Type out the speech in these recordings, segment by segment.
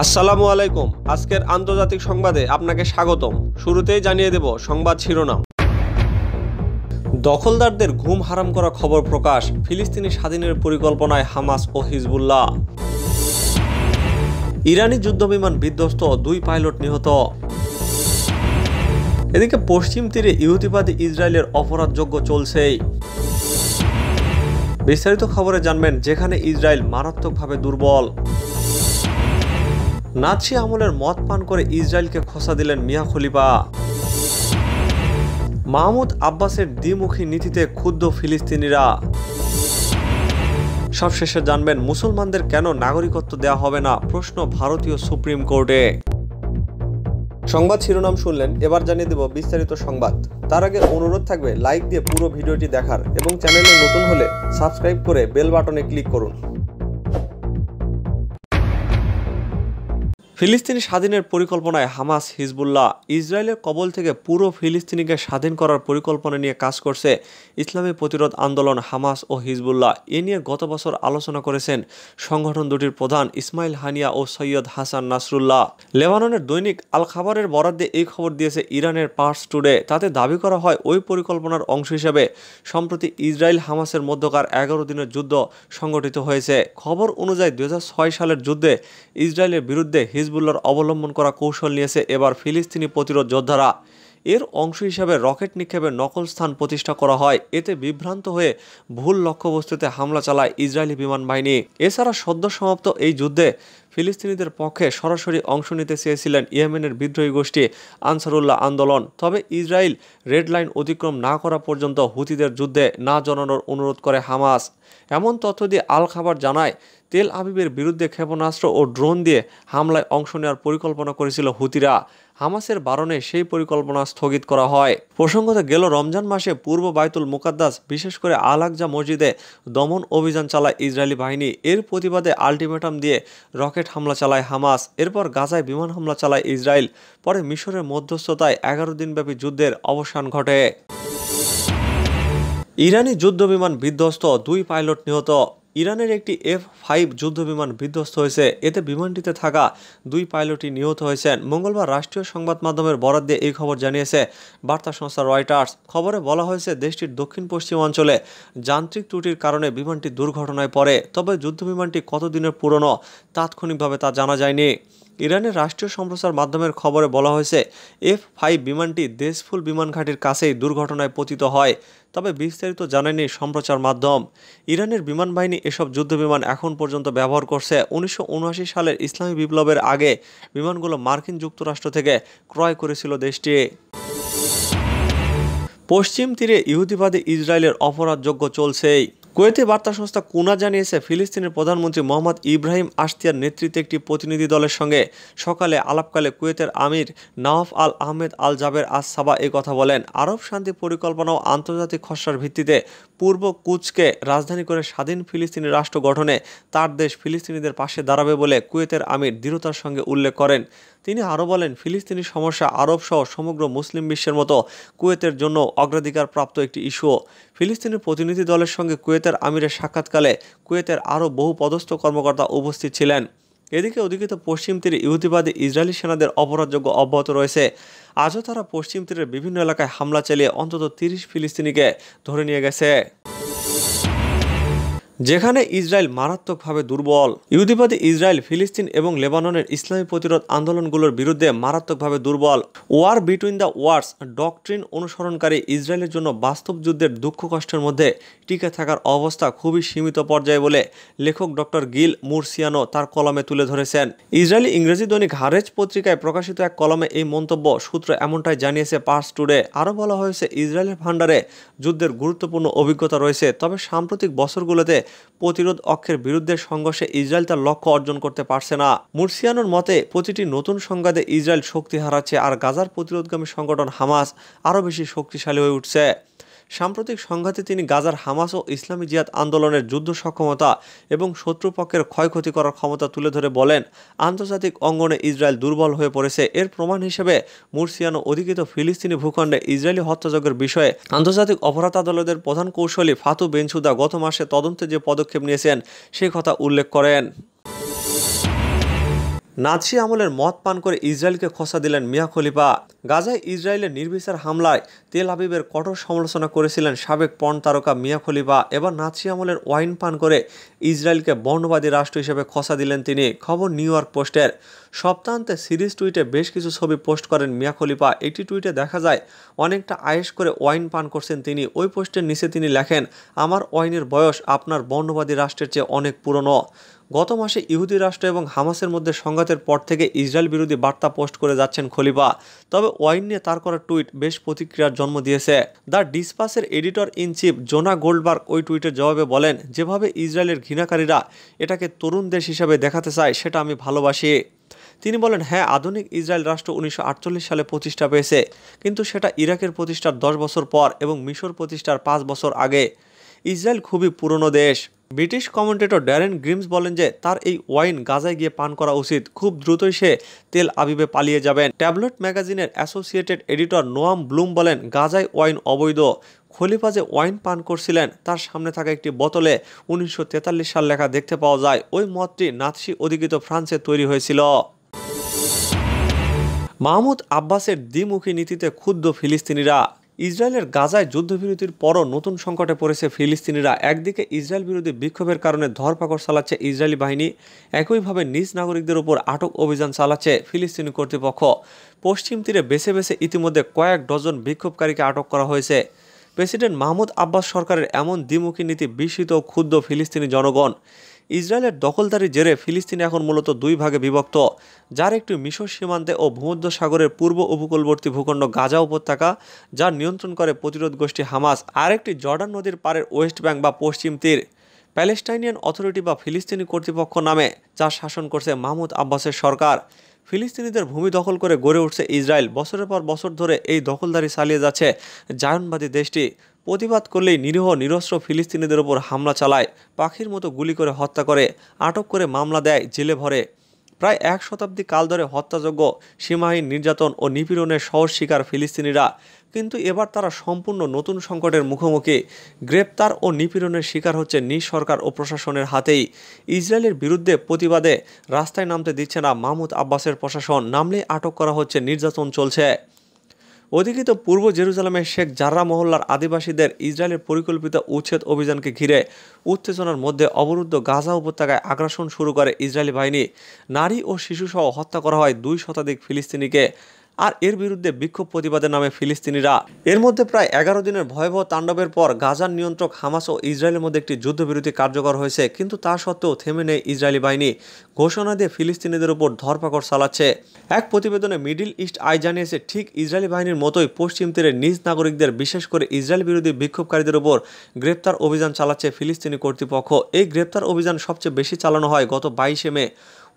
আসসালামু আলাইকুম। আজকের আন্তর্জাতিক সংবাদে আপনাকে স্বাগতম। শুরুতেই জানিয়ে দেব সংবাদ শিরোনাম। দখলদারদের ঘুম হারাম করা খবর প্রকাশ, ফিলিস্তিনি স্বাধীনের পরিকল্পনায় হামাস ও হিজবুল্লাহ। ইরানি যুদ্ধবিমান বিধ্বস্ত, 2 পাইলট নিহত। এদিকে পশ্চিম তীরে ইহুদিবাদী ইসরায়েলের অপরাধযোগ্য চলছেই। বিস্তারিত খবরে জানবেন যেখানে ইসরায়েল মারাত্মকভাবে দুর্বল। নাৎসি আমলের মদ পান করে ইসরায়েলকে খোঁচা দিলেন মিয়া খলিফা। মাহমুদ আব্বাসের দ্বিমুখী নীতিতে ক্ষুব্ধ ফিলিস্তিনিরা। সবশেষে জানবেন মুসলমানদের কেন নাগরিকত্ব দেওয়া হবে না, প্রশ্ন ভারতীয় সুপ্রিম কোর্টে। সংবাদ শিরোনাম শুনলেন, এবার জানিয়ে দেব বিস্তারিত সংবাদ। তার আগে অনুরোধ থাকবে লাইক দিয়ে পুরো ভিডিওটি দেখার এবং চ্যানেলে নতুন হলে সাবস্ক্রাইব করে বেল বাটনে ক্লিক করুন। ফিলিস্তিনি স্বাধীনের পরিকল্পনায় হামাস হিজবুল্লাহ। ইসরায়েলের কবল থেকে পুরো ফিলিস্তিনিকে স্বাধীন করার পরিকল্পনা নিয়ে কাজ করছে ইসলামী প্রতিরোধ আন্দোলন হামাস ও হিজবুল্লাহ। এ নিয়ে গত বছর আলোচনা করেছেন সংগঠন দুটির প্রধান ইসমাইল হানিয়া ও সৈয়দ হাসান নাসরুল্লাহ। লেবাননের দৈনিক আল খাবারের বরাদ্দে এই খবর দিয়েছে ইরানের পার্স টুডে। তাতে দাবি করা হয় ওই পরিকল্পনার অংশ হিসেবে সম্প্রতি ইসরায়েল হামাসের মধ্যকার 11 দিনের যুদ্ধ সংগঠিত হয়েছে। খবর অনুযায়ী 2006 সালের যুদ্ধে ইসরায়েলের বিরুদ্ধে হিজবুল্লাহর অবলম্বন করা কৌশল নিয়েছে এবার ফিলিস্তিনি প্রতিরোধ যোদ্ধারা। এর অংশ হিসাবে রকেট নিক্ষেপের নকল স্থান প্রতিষ্ঠা করা হয়। এতে বিভ্রান্ত হয়ে ভুল লক্ষ্যবস্তুতে হামলা চালায় ইসরায়েলি বিমান বাহিনী। এছাড়া সদ্য সমাপ্ত এই যুদ্ধে ফিলিস্তিনিদের পক্ষে সরাসরি অংশ নিতে চেয়েছিলেন ইয়েমেনের বিদ্রোহী গোষ্ঠী আনসারুল্লাহ আন্দোলন। তবে ইসরায়েল রেড লাইন অতিক্রম না করা পর্যন্ত হুতিদের যুদ্ধে না জড়ানোর অনুরোধ করে হামাস। এমন তথ্য দিয়ে আল খাবার জানায়, তেল আবিবের বিরুদ্ধে ক্ষেপণাস্ত্র ও ড্রোন দিয়ে হামলায় অংশ নেওয়ার পরিকল্পনা করেছিল হুতিরা। হামাসের বারণে সেই পরিকল্পনা স্থগিত করা হয়। প্রসঙ্গত, গেল রমজান মাসে পূর্ব বাইতুল মুকাদ্দাস বিশেষ করে আল আকজা মসজিদে দমন অভিযান চালায় ইসরায়েলি বাহিনী। এর প্রতিবাদে আলটিমেটাম দিয়ে রকেট হামলা চালায় হামাস। এরপর গাজায় বিমান হামলা চালায় ইসরায়েল। পরে মিশরের মধ্যস্থতায় 11 দিনব্যাপী যুদ্ধের অবসান ঘটে। ইরানি যুদ্ধবিমান বিধ্বস্ত, 2 পাইলট নিহত। ইরানের একটি F-5 যুদ্ধবিমান বিধ্বস্ত হয়েছে। এতে বিমানটিতে থাকা 2 পাইলটই নিহত হয়েছেন। মঙ্গলবার রাষ্ট্রীয় সংবাদ মাধ্যমের বরাত দিয়ে এই খবর জানিয়েছে বার্তা সংস্থা রয়টার্স। খবরে বলা হয়েছে দেশটির দক্ষিণ পশ্চিম অঞ্চলে যান্ত্রিক ত্রুটির কারণে বিমানটি দুর্ঘটনায় পড়ে। তবে যুদ্ধবিমানটি কতদিনের পুরনো তাৎক্ষণিকভাবে তা জানা যায়নি। ইরানের রাষ্ট্রীয় সম্প্রচার মাধ্যমের খবরে বলা হয়েছে F-5 বিমানটি দেশফুল বিমান ঘাঁটির কাছেই দুর্ঘটনায় পতিত হয়। তবে বিস্তারিত জানায়নি সম্প্রচার মাধ্যম। ইরানের বিমান বাহিনী এসব যুদ্ধবিমান এখন পর্যন্ত ব্যবহার করছে। 1979 সালের ইসলামী বিপ্লবের আগে বিমানগুলো মার্কিন যুক্তরাষ্ট্র থেকে ক্রয় করেছিল দেশটি। পশ্চিম তীরে ইহুদিবাদী ইসরায়েলের অপরাধযোগ্য চলছেই। কুয়েতে বার্তা সংস্থা কুনা জানিয়েছে ফিলিস্তিনের প্রধানমন্ত্রী মোহাম্মদ ইব্রাহিম আশতিয়ার নেতৃত্বে একটি প্রতিনিধি দলের সঙ্গে সকালে আলাপকালে কুয়েতের আমির নওয়াফ আল আহমেদ আল জাবের আস সাবা এই কথা বলেন। আরব শান্তি পরিকল্পনা ও আন্তর্জাতিক খসড়ার ভিত্তিতে পূর্ব কুচকে রাজধানী করে স্বাধীন ফিলিস্তিনি রাষ্ট্র গঠনে তার দেশ ফিলিস্তিনিদের পাশে দাঁড়াবে বলে কুয়েতের আমির দৃঢ়তার সঙ্গে উল্লেখ করেন। তিনি আরও বলেন, ফিলিস্তিনি সমস্যা আরব সহ সমগ্র মুসলিম বিশ্বের মতো কুয়েতের জন্য অগ্রাধিকারপ্রাপ্ত একটি ইস্যু। ফিলিস্তিনের প্রতিনিধি দলের সঙ্গে কুয়েতের আমিরের সাক্ষাৎকালে কুয়েতের আরও বহু পদস্থ কর্মকর্তা উপস্থিত ছিলেন। এদিকে অধিকৃত পশ্চিম তীরে ইহুদিবাদী ইসরায়েলি সেনাদের অপরাধযোগ্য অব্যাহত রয়েছে। আজও তারা পশ্চিম তীরের বিভিন্ন এলাকায় হামলা চালিয়ে অন্তত 30 ফিলিস্তিনিকে ধরে নিয়ে গেছে। যেখানে ইসরায়েল মারাত্মকভাবে দুর্বল। ইহুদিবাদী ইসরায়েল ফিলিস্তিন এবং লেবাননের ইসলামী প্রতিরোধ আন্দোলনগুলোর বিরুদ্ধে মারাত্মকভাবে দুর্বল। War between the wars doctrine অনুসরণকারী ইসরায়েলের জন্য বাস্তব যুদ্ধের দুঃখ কষ্টের মধ্যে টিকে থাকার অবস্থা খুবই সীমিত পর্যায়ে বলে লেখক ডক্টর গিল মুরসিয়ানো তার কলমে তুলে ধরেছেন। ইসরায়েলি ইংরেজি দৈনিক হারেজ পত্রিকায় প্রকাশিত এক কলমে এই মন্তব্য সূত্র এমনটাই জানিয়েছে পার্স টুডে। আরও বলা হয়েছে, ইসরায়েলের ভান্ডারে যুদ্ধের গুরুত্বপূর্ণ অভিজ্ঞতা রয়েছে। তবে সাম্প্রতিক বছরগুলোতে প্রতিরোধ অক্ষের বিরুদ্ধে সংঘর্ষে ইসরায়েল তার লক্ষ্য অর্জন করতে পারছে না। মুরসিয়ানোর মতে, প্রতিটি নতুন সংঘাতে ইসরায়েল শক্তি হারাচ্ছে আর গাজার প্রতিরোধগামী সংগঠন হামাস আরও বেশি শক্তিশালী হয়ে উঠছে। সাম্প্রতিক সংঘাতে তিনি গাজার হামাস ও ইসলামী জিহাদ আন্দোলনের যুদ্ধ সক্ষমতা এবং শত্রুপক্ষের ক্ষয়ক্ষতি করার ক্ষমতা তুলে ধরে বলেন, আন্তর্জাতিক অঙ্গনে ইসরায়েল দুর্বল হয়ে পড়েছে। এর প্রমাণ হিসেবে মুরসিয়ানো অধিকৃত ফিলিস্তিনি ভূখণ্ডে ইসরায়েলি হত্যাযজ্ঞের বিষয়ে আন্তর্জাতিক অপরাধ আদালতের প্রধান কৌশলী ফাতু বেনসুদা গত মাসে তদন্তে যে পদক্ষেপ নিয়েছেন সেই কথা উল্লেখ করেন। নাৎসি আমলের মদ পান করে ইসরায়েলকে খোঁচা দিলেন মিয়া খলিফা। গাজায় ইসরায়েলের নির্বিচার হামলায় তেল আবিবের কঠোর সমালোচনা করেছিলেন সাবেক পর্ন তারকা মিয়া খলিফা। এবার নাৎসি আমলের ওয়াইন পান করে ইসরায়েলকে বর্ণবাদী রাষ্ট্র হিসেবে খোঁচা দিলেন তিনি। খবর নিউ ইয়র্ক পোস্টের। সপ্তাহান্তে সিরিজ টুইটে বেশ কিছু ছবি পোস্ট করেন মিয়া খলিফা। একটি টুইটে দেখা যায় অনেকটা আয়েশ করে ওয়াইন পান করছেন তিনি। ওই পোস্টের নিচে তিনি লেখেন, আমার ওয়াইনের বয়স আপনার বর্ণবাদী রাষ্ট্রের চেয়ে অনেক পুরনো। গত মাসে ইহুদি রাষ্ট্র এবং হামাসের মধ্যে সংঘাতের পর থেকে ইসরায়েল বিরোধী বার্তা পোস্ট করে যাচ্ছেন খলিফা। তবে ওয়াইন নিয়ে তার করা টুইট বেশ প্রতিক্রিয়ার জন্ম দিয়েছে। দ্য ডিসপাসের editor in chief Jonah Goldberg ওই টুইটের জবাবে বলেন, যেভাবে ইসরায়েলের ঘৃণাকারীরা এটাকে তরুণ দেশ হিসাবে দেখাতে চায় সেটা আমি ভালোবাসি। তিনি বলেন, হ্যাঁ, আধুনিক ইসরায়েল রাষ্ট্র 1948 সালে প্রতিষ্ঠা পেয়েছে, কিন্তু সেটা ইরাকের প্রতিষ্ঠার 10 বছর পর এবং মিশর প্রতিষ্ঠার 5 বছর আগে। ইসরায়েল খুবই পুরনো দেশ। ব্রিটিশ কমেন্টেটর ড্যারেন গ্রিমস বলেন যে তার এই ওয়াইন গাজায় গিয়ে পান করা উচিত। খুব দ্রুতই সে তেল আবিবে পালিয়ে যাবেন। ট্যাবলেট ম্যাগাজিনের অ্যাসোসিয়েটেড এডিটর নোয়াম ব্লুম বলেন, গাজায় ওয়াইন অবৈধ। খলিফা যে ওয়াইন পান করছিলেন তার সামনে থাকা একটি বোতলে 1943 সাল লেখা দেখতে পাওয়া যায়। ওই মদটি নাৎসি অধিকৃত ফ্রান্সে তৈরি হয়েছিল। মাহমুদ আব্বাসের দ্বিমুখী নীতিতে ক্ষুব্ধ ফিলিস্তিনিরা। ইসরায়েলের গাজায় যুদ্ধবিরতির পরও নতুন সংকটে পড়েছে ফিলিস্তিনিরা। একদিকে ইসরায়েল বিরোধী বিক্ষোভের কারণে ধরপাকড় চালাচ্ছে ইসরায়েলি বাহিনী, একইভাবে নিজ নাগরিকদের উপর আটক অভিযান চালাচ্ছে ফিলিস্তিনি কর্তৃপক্ষ। পশ্চিম তীরে বেছে বেছে ইতিমধ্যে কয়েক ডজন বিক্ষোভকারীকে আটক করা হয়েছে। প্রেসিডেন্ট মাহমুদ আব্বাস সরকারের এমন দ্বিমুখী নীতি বিস্মিত ও ক্ষুব্ধ ফিলিস্তিনি জনগণ। ইসরায়েলের দখলদারির জেরে ফিলিস্তিন এখন মূলত দুই ভাগে বিভক্ত, যার একটি মিশর সীমান্তে ও ভূমধ্যসাগরের পূর্ব উপকূলবর্তী ভূখণ্ড গাজা উপত্যকা, যার নিয়ন্ত্রণ করে প্রতিরোধ গোষ্ঠী হামাস, আর একটি জর্ডান নদীর পাড়ের ওয়েস্ট ব্যাংক বা পশ্চিম তীর, প্যালেস্টাইনিয়ান অথরিটি বা ফিলিস্তিনি কর্তৃপক্ষ নামে, যা শাসন করছে মাহমুদ আব্বাসের সরকার। ফিলিস্তিনিদের ভূমি দখল করে গড়ে উঠছে ইসরায়েল। বছরের পর বছর ধরে এই দখলদারি চালিয়ে যাচ্ছে জায়নবাদী দেশটি। প্রতিবাদ করলেই নিরীহ নিরস্ত্র ফিলিস্তিনিদের উপর হামলা চালায়, পাখির মতো গুলি করে হত্যা করে, আটক করে মামলা দেয়, জেলে ভরে। প্রায় 1 শতাব্দী কাল ধরে হত্যাযোগ্য, সীমাহীন নির্যাতন ও নিপীড়নের সহজ শিকার ফিলিস্তিনিরা। কিন্তু এবার তারা সম্পূর্ণ নতুন সংকটের মুখোমুখি। গ্রেপ্তার ও নিপীড়নের শিকার হচ্ছে নিজ সরকার ও প্রশাসনের হাতেই। ইসরায়েলের বিরুদ্ধে প্রতিবাদে রাস্তায় নামতে দিচ্ছে না মাহমুদ আব্বাসের প্রশাসন। নামলেই আটক করা হচ্ছে, নির্যাতন চলছে। অধিকৃত পূর্ব জেরুজালেমের শেখ জাররা মহল্লার আদিবাসীদের ইসরায়েলের পরিকল্পিত উচ্ছেদ অভিযানকে ঘিরে উত্তেজনার মধ্যে অবরুদ্ধ গাজা উপত্যকায় আগ্রাসন শুরু করে ইসরায়েলি বাহিনী। নারী ও শিশুসহ হত্যা করা হয় 2 শতাধিক ফিলিস্তিনিকে। আর এর বিরুদ্ধে বিক্ষোভ প্রতিবাদের নামে ফিলিস্তিনিরা। এর মধ্যে প্রায় 11 দিনের ভয়াবহ তাণ্ডবের পর গাজার নিয়ন্ত্রক হামাস ও ইসরায়েলের মধ্যে একটি যুদ্ধবিরতি কার্যকর হয়েছে, কিন্তু তা সত্ত্বেও থেমে নেই ইসরায়েলি বাহিনী। ঘোষণা দিয়ে ফিলিস্তিনিদের উপর ধরপাকড় চালাচ্ছে। এক প্রতিবেদনে মিডল ইস্ট আই জানিয়েছে, ঠিক ইসরায়েলি বাহিনীর মতোই পশ্চিম তীরে নিজ নাগরিকদের, বিশেষ করে ইসরায়েল বিরোধী বিক্ষোভকারীদের উপর গ্রেপ্তার অভিযান চালাচ্ছে ফিলিস্তিনি কর্তৃপক্ষ। এই গ্রেপ্তার অভিযান সবচেয়ে বেশি চালানো হয় গত 22 মে।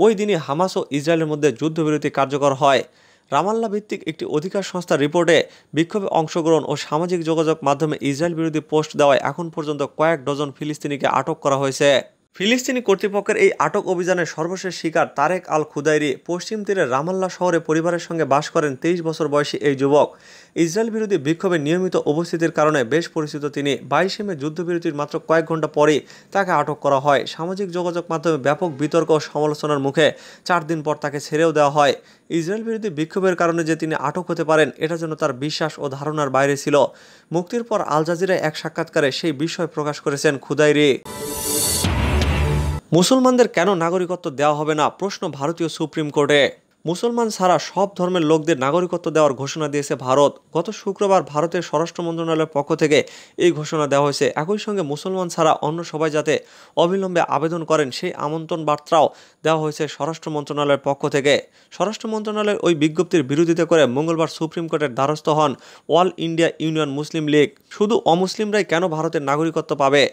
ওই দিনই হামাস ও ইসরায়েলের মধ্যে যুদ্ধবিরতি কার্যকর হয়। রামাল্লা ভিত্তিক একটি অধিকার সংস্থার রিপোর্টে বিক্ষোভে অংশগ্রহণ ও সামাজিক যোগাযোগ মাধ্যমে ইসরায়েল বিরোধী পোস্ট দেওয়ায় এখন পর্যন্ত কয়েক ডজন ফিলিস্তিনিকে আটক করা হয়েছে। ফিলিস্তিনি কর্তৃপক্ষের এই আটক অভিযানের সর্বশেষ শিকার তারেক আল খুদাইরি। পশ্চিম তীরের রামাল্লা শহরে পরিবারের সঙ্গে বাস করেন 23 বছর বয়সী এই যুবক। ইসরায়েল বিরোধী বিক্ষোভে নিয়মিত উপস্থিতির কারণে বেশ পরিচিত তিনি। 22 মে যুদ্ধবিরতির মাত্র কয়েক ঘন্টা পরেই তাকে আটক করা হয়। সামাজিক যোগাযোগ মাধ্যমে ব্যাপক বিতর্ক ও সমালোচনার মুখে 4 দিন পর তাকে ছেড়েও দেওয়া হয়। ইসরায়েল বিরোধী বিক্ষোভের কারণে যে তিনি আটক হতে পারেন এটা যেন তার বিশ্বাস ও ধারণার বাইরে ছিল। মুক্তির পর আল জাজিরায় এক সাক্ষাৎকারে সেই বিষয় প্রকাশ করেছেন খুদাইরি। মুসলমানদের কেন নাগরিকত্ব দেওয়া হবে না, প্রশ্ন ভারতীয় সুপ্রিম কোর্টে। মুসলমান ছাড়া সব ধর্মের লোকদের নাগরিকত্ব দেওয়ার ঘোষণা দিয়েছে ভারত। গত শুক্রবার ভারতের স্বরাষ্ট্র মন্ত্রণালয়ের পক্ষ থেকে এই ঘোষণা দেওয়া হয়েছে। একই সঙ্গে মুসলমান ছাড়া অন্য সবাই যাতে অবিলম্বে আবেদন করেন সেই আমন্ত্রণ বার্তাও দেওয়া হয়েছে স্বরাষ্ট্র মন্ত্রণালয়ের পক্ষ থেকে। স্বরাষ্ট্র মন্ত্রণালয়ের ওই বিজ্ঞপ্তির বিরোধিতা করে মঙ্গলবার সুপ্রিম কোর্টের দ্বারস্থ হন অল ইন্ডিয়া ইউনিয়ন মুসলিম লীগ। শুধু অমুসলিমরাই কেন ভারতের নাগরিকত্ব পাবে,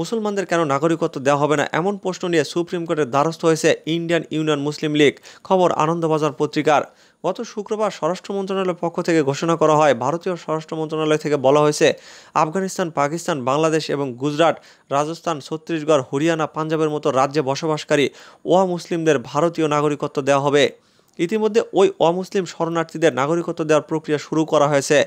মুসলমানদের কেন নাগরিকত্ব দেওয়া হবে না, এমন প্রশ্ন নিয়ে সুপ্রিম কোর্টের দ্বারস্থ হয়েছে ইন্ডিয়ান ইউনিয়ন মুসলিম লীগ। খবর আনন্দবাজার পত্রিকার। গত শুক্রবার স্বরাষ্ট্র মন্ত্রণালয়ের পক্ষ থেকে ঘোষণা করা হয়। ভারতীয় স্বরাষ্ট্র মন্ত্রণালয় থেকে বলা হয়েছে, আফগানিস্তান, পাকিস্তান, বাংলাদেশ এবং গুজরাট, রাজস্থান, ছত্তিশগড়, হরিয়ানা, পাঞ্জাবের মতো রাজ্যে বসবাসকারী মুসলিমদের ভারতীয় নাগরিকত্ব দেওয়া হবে। ইতিমধ্যে ওই অমুসলিম শরণার্থীদের নাগরিকত্ব দেওয়ার প্রক্রিয়া শুরু করা হয়েছে।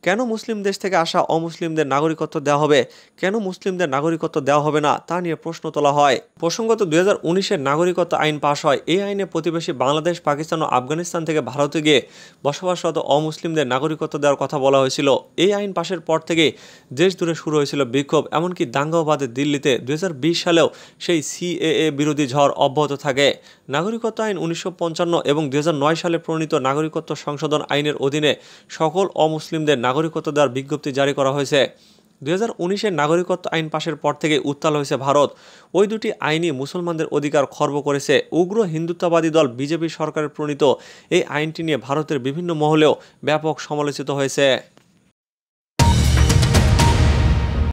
কেন মুসলিম দেশ থেকে আসা অমুসলিমদের নাগরিকত্ব দেওয়া হবে, কেন মুসলিমদের নাগরিকত্ব দেওয়া হবে না, তা নিয়ে প্রশ্ন তোলা হয়। প্রসঙ্গত 2019-এর নাগরিকত্ব আইন পাশ হয়। এই আইনে প্রতিবেশী বাংলাদেশ, পাকিস্তান ও আফগানিস্তান থেকে ভারতে গিয়ে বসবাসরত অমুসলিমদের নাগরিকত্ব দেওয়ার কথা বলা হয়েছিল। এই আইন পাশের পর থেকেই দেশ জুড়ে শুরু হয়েছিল বিক্ষোভ, এমনকি দাঙ্গাও বাদে দিল্লিতে 2020 সালেও সেই সিএএ বিরোধী ঝড় অব্যাহত থাকে। নাগরিকত্ব আইন 1955 এবং 2009 সালে প্রণীত নাগরিকত্ব সংশোধন আইনের অধীনে সকল অমুসলিমদের নাগরিকত্ব দেওয়ার বিজ্ঞপ্তি জারি করা হয়েছে। 2019-এর নাগরিকত্ব আইন পাশের পর থেকে উত্তাল হয়েছে ভারত। ওই দুটি আইনই মুসলমানদের অধিকার খর্ব করেছে। উগ্র হিন্দুত্ববাদী দল বিজেপি সরকারের প্রণীত এই আইনটি নিয়ে ভারতের বিভিন্ন মহলেও ব্যাপক সমালোচিত হয়েছে।